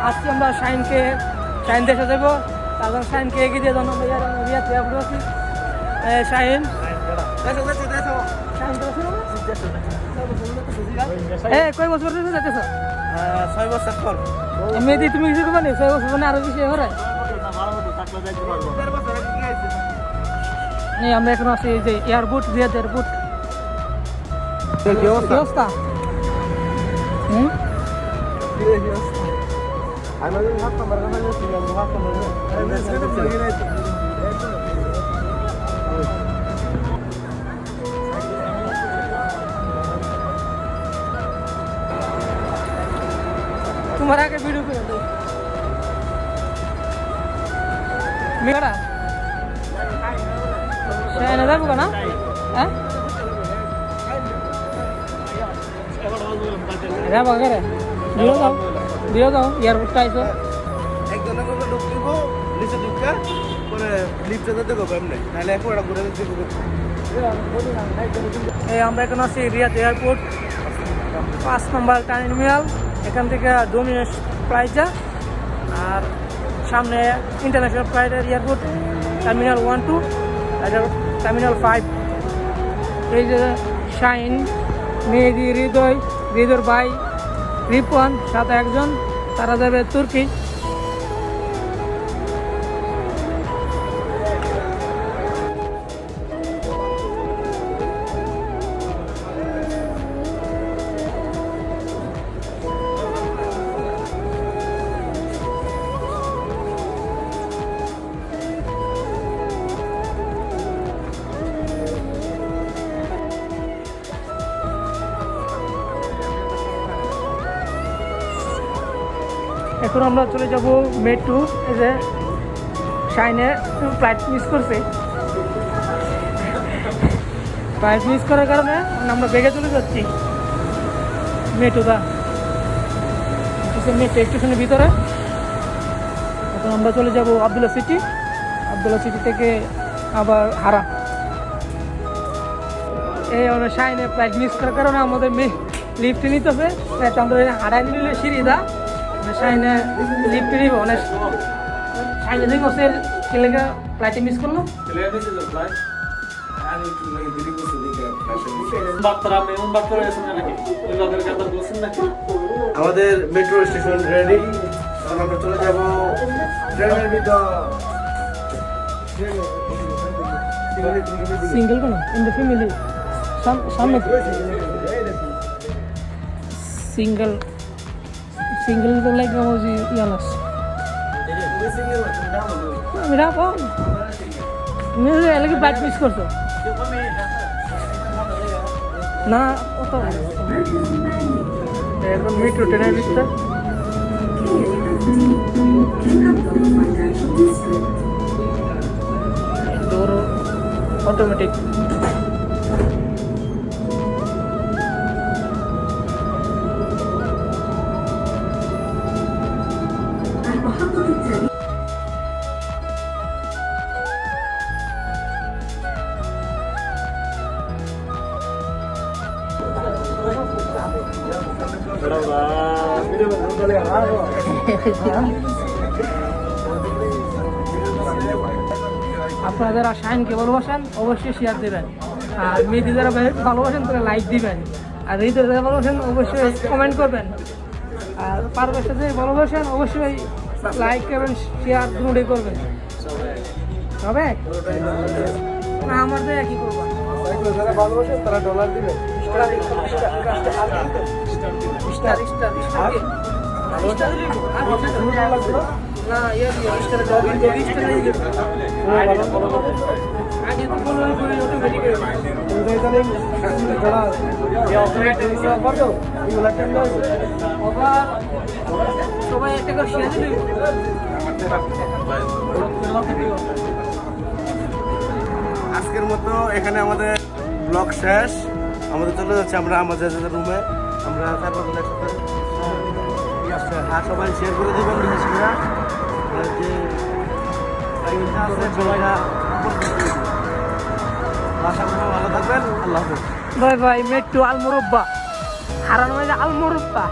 আসছি আমরা শাইন দেশে যাবো, তারপর শাইনকে এগিয়ে দিয়ে যখন আমরা ইয়াতে আছি শাইন কয় বছর যেতেছ? 6 বছর পর। মেয়েদি তুমি কিছু করবা নি? 6 বছর মানে আরো বেশি হরাই নেই। আমরা এখন আছি এই যে এয়ারপোর্ট, রিয়াদ এয়ারপোর্ট। কি অবস্থা? তোমার আগে ভিডিও করে দেয় মেয়েরা এনে যাবো না? হ্যাঁ যাবো ঘরে দিও যাও এয়ারপোর্টটা আইসো। একজনের করে ঢুকব, নিচে ঢুকা পরে লিফটে যেতে হবে এমনি, নাহলে এখন ওরা ঘুরে যেতে হবে। এই আমরা এখন আছি রিয়াদ এয়ারপোর্ট 5 নম্বর টার্মিনাল। এখান থেকে ডোমিনোস প্লাজা, আর সামনে international flight airport terminal 1, 2, terminal 5। এই যে শাইন, মেহেদি, হৃদয়ের ভাই রিপন, সাথে একজন, তারা যাবে তুর্কি। এখন আমরা চলে যাব মেট্রো। এই যে শাইনে ফ্লাইট মিস করছে, ফ্লাইট মিস করার কারণে আমরা বেগে চলে যাচ্ছি মেট্রোটা, মেট্রো স্টেশনের ভিতরে। এখন আমরা চলে যাব আবদুল্লাহ সিটি থেকে আবার হারা। এই আমরা শাইনে ফ্লাইট মিস করার কারণে আমাদের লিফট নিতেছে, আমরা হারাই নিলে সিঁড়িটা শাইনে লিফট নিব। অনেক শাইনে যে গোসের ছেলেকে ফ্লাইটে মিস করলো। আমাদের মেট্রো স্টেশন রেডি, আমরা চলে যাব ট্রেনের ভিতর। সিঙ্গেল কেন? ইন দ্য ফ্যামিলি সামনে সিঙ্গেল তো লাইক আমাজি ইয়ালাস আমি রাখো তুমি এলাকি ফ্লাইট মিস করছো না? অত এখন মেট্রো ট্রেনের ভিতরে ডোর অটোমেটিক। আপনারা যারা শাইনকে ভালোবাসেন অবশ্যই শেয়ার দেবেন, আর মেয়েদি যারা ভালোবাসেন তারা লাইক দিবেন, আর হৃদয় যারা ভালোবাসেন অবশ্যই কমেন্ট করবেন, আর পারভেজকে যে ভালোবাসেন অবশ্যই লাইক এবং শেয়ার দুটোই করবেন। হবে না আমার দেয়া কি করবো? যারা ভালোবাসেন তারা ডলার দিবে, না ইয়ে স্টার ডবল ডবল স্টার নিয়ে যাবে আগে তো বলো করে অটোমেটিক যারা অপারেটর করো এগুলা কেন আবার সবাই একটা করে শেয়ার দিবে। আজকের মতো এখানে আমাদের ব্লগ শেষ। আমাদের চলে যাচ্ছে আমরা আমাদের রুমে। আমরা তারপর আর সবাই শেয়ার করে দেবেন বিশেষরা যে ভালো থাকবেন। আল্লাহ হাফেজ। Bye bye. মেট্রো আল মুরব্বা হারানো আল মুরব্বা।